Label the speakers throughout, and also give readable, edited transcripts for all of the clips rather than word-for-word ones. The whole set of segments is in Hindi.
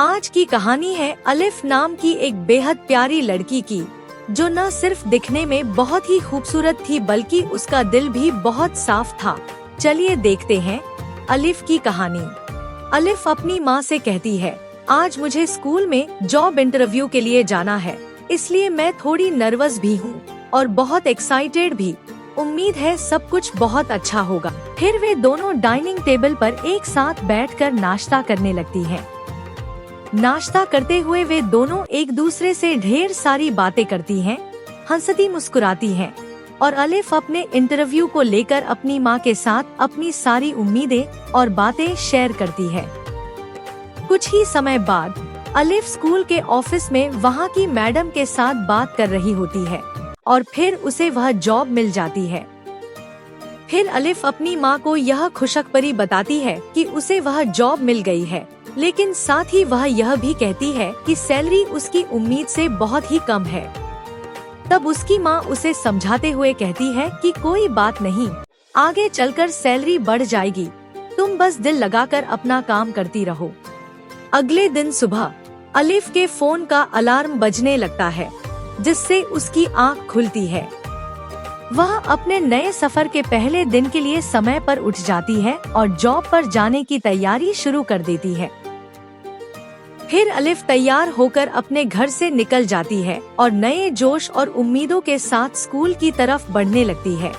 Speaker 1: आज की कहानी है अलिफ नाम की एक बेहद प्यारी लड़की की, जो न सिर्फ दिखने में बहुत ही खूबसूरत थी बल्कि उसका दिल भी बहुत साफ था। चलिए देखते हैं अलिफ की कहानी। अलिफ अपनी माँ से कहती है, आज मुझे स्कूल में जॉब इंटरव्यू के लिए जाना है, इसलिए मैं थोड़ी नर्वस भी हूँ और बहुत एक्साइटेड भी। उम्मीद है सब कुछ बहुत अच्छा होगा। फिर वे दोनों डाइनिंग टेबल पर एक साथ बैठकर नाश्ता करने लगती हैं। नाश्ता करते हुए वे दोनों एक दूसरे से ढेर सारी बातें करती हैं, हंसती मुस्कुराती हैं और अलिफ अपने इंटरव्यू को लेकर अपनी माँ के साथ अपनी सारी उम्मीदें और बातें शेयर करती है। कुछ ही समय बाद अलिफ स्कूल के ऑफिस में वहाँ की मैडम के साथ बात कर रही होती है और फिर उसे वह जॉब मिल जाती है। फिर अलिफ अपनी माँ को यह खुशखबरी बताती है कि उसे वह जॉब मिल गई है, लेकिन साथ ही वह यह भी कहती है कि सैलरी उसकी उम्मीद से बहुत ही कम है। तब उसकी माँ उसे समझाते हुए कहती है कि कोई बात नहीं, आगे चलकर सैलरी बढ़ जाएगी, तुम बस दिल लगाकर अपना काम करती रहो। अगले दिन सुबह अलिफ के फोन का अलार्म बजने लगता है, जिससे उसकी आँख खुलती है। वह अपने नए सफर के पहले दिन के लिए समय पर उठ जाती है और जॉब पर जाने की तैयारी शुरू कर देती है। फिर अलिफ तैयार होकर अपने घर से निकल जाती है और नए जोश और उम्मीदों के साथ स्कूल की तरफ बढ़ने लगती है।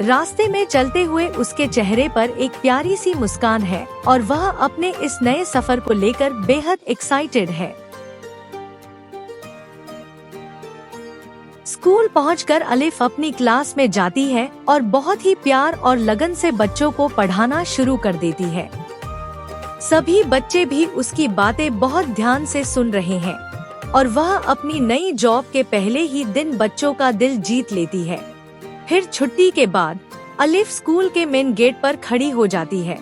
Speaker 1: रास्ते में चलते हुए उसके चेहरे पर एक प्यारी सी मुस्कान है और वह अपने इस नए सफर को लेकर बेहद एक्साइटेड है। स्कूल पहुंचकर अलिफ अपनी क्लास में जाती है और बहुत ही प्यार और लगन से बच्चों को पढ़ाना शुरू कर देती है। सभी बच्चे भी उसकी बातें बहुत ध्यान से सुन रहे हैं और वह अपनी नई जॉब के पहले ही दिन बच्चों का दिल जीत लेती है। फिर छुट्टी के बाद अलिफ स्कूल के मेन गेट पर खड़ी हो जाती है।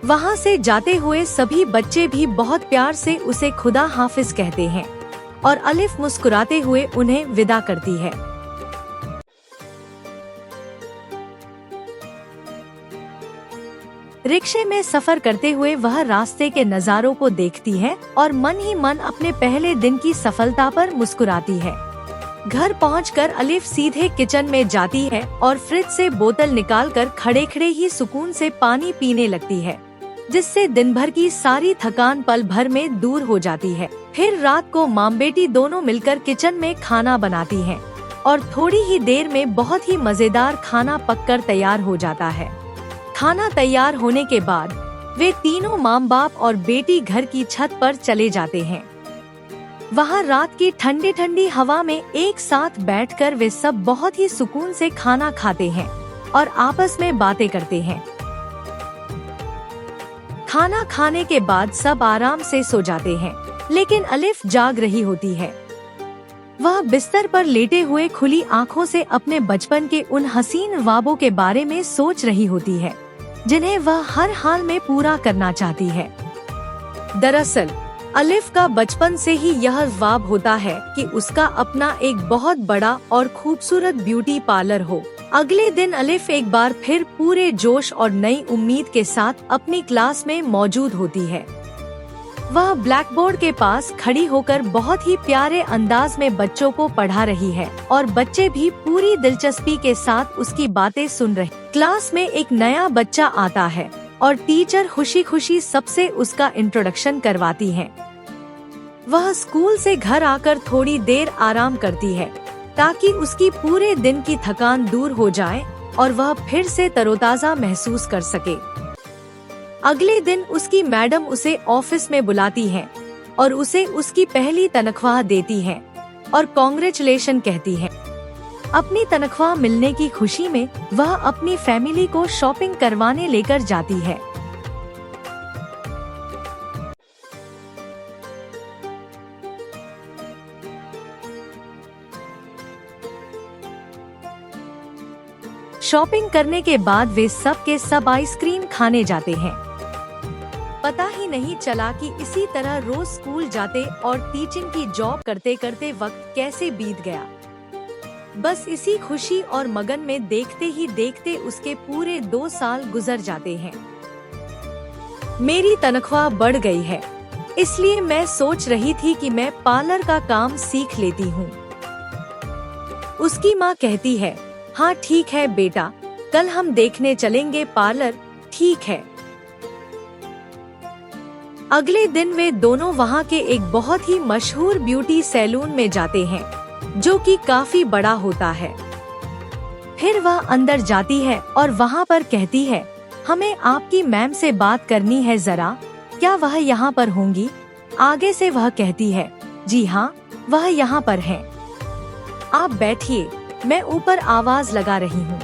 Speaker 1: वहां से जाते हुए सभी बच्चे भी बहुत प्यार से उसे खुदा हाफिज कहते हैं और अलिफ मुस्कुराते हुए उन्हें विदा करती है। रिक्शे में सफर करते हुए वह रास्ते के नज़ारों को देखती है और मन ही मन अपने पहले दिन की सफलता पर मुस्कुराती है। घर पहुंचकर अलिफ सीधे किचन में जाती है और फ्रिज से बोतल निकालकर खड़े खड़े ही सुकून से पानी पीने लगती है, जिससे दिन भर की सारी थकान पल भर में दूर हो जाती है। फिर रात को माँ बेटी दोनों मिलकर किचन में खाना बनाती हैं और थोड़ी ही देर में बहुत ही मजेदार खाना पककर तैयार हो जाता है। खाना तैयार होने के बाद वे तीनों माँ बाप और बेटी घर की छत पर चले जाते हैं। वहाँ रात की ठंडी ठंडी हवा में एक साथ बैठकर वे सब बहुत ही सुकून से खाना खाते हैं और आपस में बातें करते हैं। खाना खाने के बाद सब आराम से सो जाते हैं, लेकिन अलिफ जाग रही होती है। वह बिस्तर पर लेटे हुए खुली आँखों से अपने बचपन के उन हसीन ख्वाबों के बारे में सोच रही होती है, जिन्हें वह हर हाल में पूरा करना चाहती है। दरअसल अलिफ का बचपन से ही यह ख्वाब होता है कि उसका अपना एक बहुत बड़ा और खूबसूरत ब्यूटी पार्लर हो। अगले दिन अलिफ एक बार फिर पूरे जोश और नई उम्मीद के साथ अपनी क्लास में मौजूद होती है। वह ब्लैक बोर्ड के पास खड़ी होकर बहुत ही प्यारे अंदाज में बच्चों को पढ़ा रही है और बच्चे भी पूरी दिलचस्पी के साथ उसकी बातें सुन रहे। क्लास में एक नया बच्चा आता है और टीचर खुशी खुशी सबसे उसका इंट्रोडक्शन करवाती है। वह स्कूल से घर आकर थोड़ी देर आराम करती है ताकि उसकी पूरे दिन की थकान दूर हो जाए और वह फिर से तरोताजा महसूस कर सके। अगले दिन उसकी मैडम उसे ऑफिस में बुलाती हैं और उसे उसकी पहली तनख्वाह देती हैं और कांग्रेचुलेशन कहती हैं। अपनी तनख्वाह मिलने की खुशी में वह अपनी फैमिली को शॉपिंग करवाने लेकर जाती है। शॉपिंग करने के बाद वे सब के सब आइसक्रीम खाने जाते हैं। पता ही नहीं चला कि इसी तरह रोज स्कूल जाते और टीचिंग की जॉब करते करते वक्त कैसे बीत गया। बस इसी खुशी और मगन में देखते ही देखते उसके पूरे 2 साल गुजर जाते हैं। मेरी तनख्वाह बढ़ गई है, इसलिए मैं सोच रही थी कि मैं पार्लर का काम सीख लेती हूँ। उसकी माँ कहती है, हाँ ठीक है बेटा, कल हम देखने चलेंगे पार्लर, ठीक है। अगले दिन वे दोनों वहाँ के एक बहुत ही मशहूर ब्यूटी सैलून में जाते हैं, जो कि काफी बड़ा होता है। फिर वह अंदर जाती है और वहाँ पर कहती है, हमें आपकी मैम से बात करनी है जरा, क्या वह यहाँ पर होंगी? आगे से वह कहती है, जी हाँ, वह यहाँ पर है, आप बैठिए, मैं ऊपर आवाज लगा रही हूँ।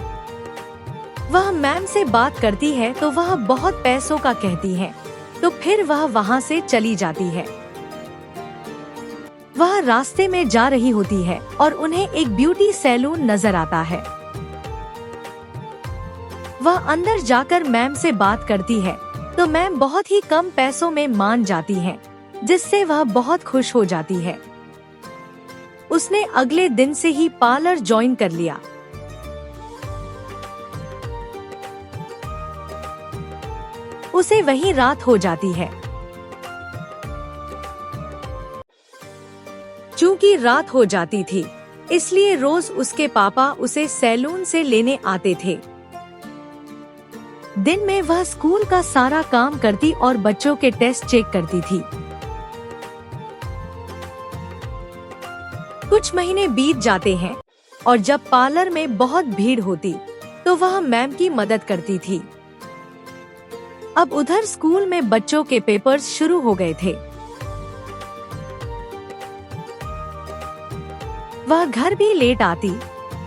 Speaker 1: वह मैम से बात करती है तो वह बहुत पैसों का कहती है, तो फिर वह वहाँ से चली जाती है। वह रास्ते में जा रही होती है और उन्हें एक ब्यूटी सैलून नजर आता है। वह अंदर जाकर मैम से बात करती है तो मैम बहुत ही कम पैसों में मान जाती है, जिससे वह बहुत खुश हो जाती है। उसने अगले दिन से ही पार्लर ज्वाइन कर लिया। उसे वहीं रात हो जाती है। चूंकि रात हो जाती थी, इसलिए रोज उसके पापा उसे सैलून से लेने आते थे। दिन में वह स्कूल का सारा काम करती और बच्चों के टेस्ट चेक करती थी। कुछ महीने बीत जाते हैं और जब पार्लर में बहुत भीड़ होती तो वह मैम की मदद करती थी। अब उधर स्कूल में बच्चों के पेपर्स शुरू हो गए थे। वह घर भी लेट आती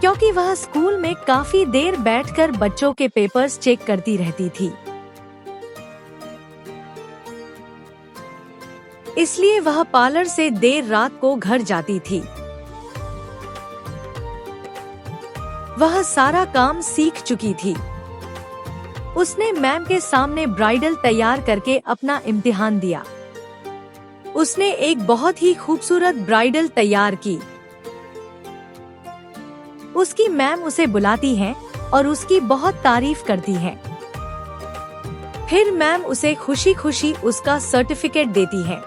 Speaker 1: क्योंकि वह स्कूल में काफी देर बैठकर बच्चों के पेपर्स चेक करती रहती थी। इसलिए वह पार्लर से देर रात को घर जाती थी। वह सारा काम सीख चुकी थी। उसने मैम के सामने ब्राइडल तैयार करके अपना इम्तिहान दिया। उसने एक बहुत ही खूबसूरत ब्राइडल तैयार की। उसकी मैम उसे बुलाती हैं और उसकी बहुत तारीफ करती हैं। फिर मैम उसे खुशी खुशी उसका सर्टिफिकेट देती है।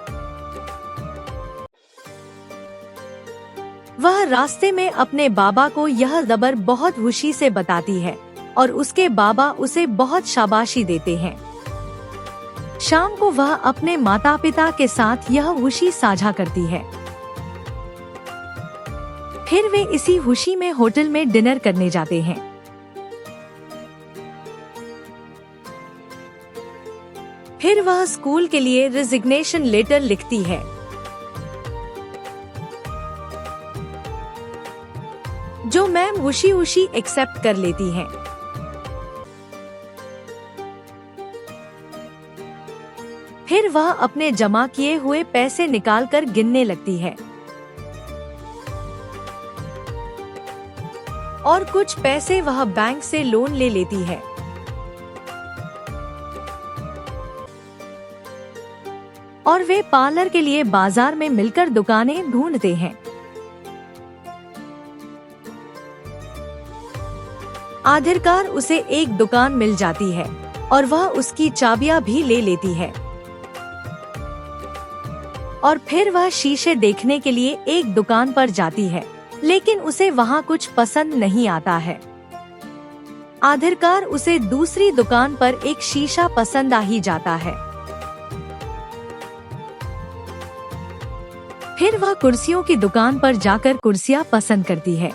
Speaker 1: वह रास्ते में अपने बाबा को यह खबर बहुत खुशी से बताती है और उसके बाबा उसे बहुत शाबाशी देते हैं। शाम को वह अपने माता पिता के साथ यह खुशी साझा करती है। फिर वे इसी खुशी में होटल में डिनर करने जाते हैं। फिर वह स्कूल के लिए रिजिग्नेशन लेटर लिखती है। जो मैम खुशी खुशी एक्सेप्ट कर लेती हैं। फिर वह अपने जमा किए हुए पैसे निकालकर गिनने लगती है और कुछ पैसे वह बैंक से लोन ले लेती है। और वे पार्लर के लिए बाजार में मिलकर दुकानें ढूंढते हैं। आखिरकार उसे एक दुकान मिल जाती है और वह उसकी चाबियां भी ले लेती है। और फिर वह शीशे देखने के लिए एक दुकान पर जाती है, लेकिन उसे वहाँ कुछ पसंद नहीं आता है। आखिरकार उसे दूसरी दुकान पर एक शीशा पसंद आ ही जाता है। फिर वह कुर्सियों की दुकान पर जाकर कुर्सियां पसंद करती है।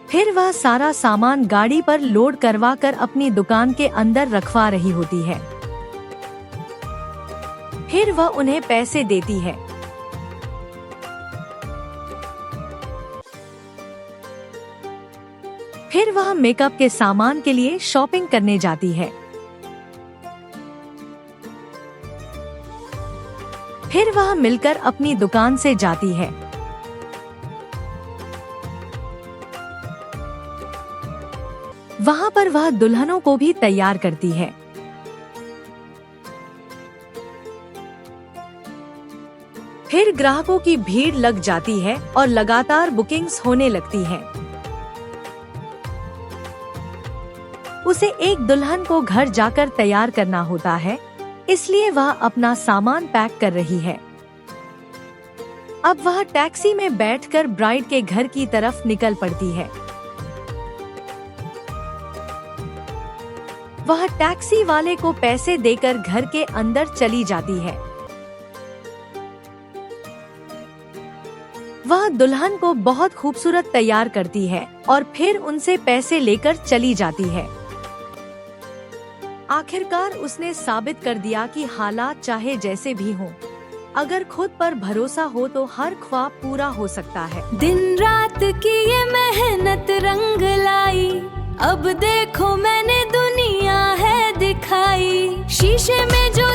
Speaker 1: फिर वह सारा सामान गाड़ी पर लोड करवाकर अपनी दुकान के अंदर रखवा रही होती है। फिर वह उन्हें पैसे देती है। फिर वह मेकअप के सामान के लिए शॉपिंग करने जाती है। फिर वह मिलकर अपनी दुकान से जाती है। वहाँ पर वह दुल्हनों को भी तैयार करती है। फिर ग्राहकों की भीड़ लग जाती है और लगातार बुकिंग्स होने लगती हैं। उसे एक दुल्हन को घर जाकर तैयार करना होता है, इसलिए वह अपना सामान पैक कर रही है। अब वह टैक्सी में बैठकर ब्राइड के घर की तरफ निकल पड़ती है। वह टैक्सी वाले को पैसे देकर घर के अंदर चली जाती है। वह दुल्हन को बहुत खूबसूरत तैयार करती है और फिर उनसे पैसे लेकर चली जाती है। आखिरकार उसने साबित कर दिया कि हालात चाहे जैसे भी हों, अगर खुद पर भरोसा हो तो हर ख्वाब पूरा हो सकता है।
Speaker 2: दिन रात की ये मेहनत रंग लाई, अब देखो मैंने दुनिया है दिखाई। शीशे में जो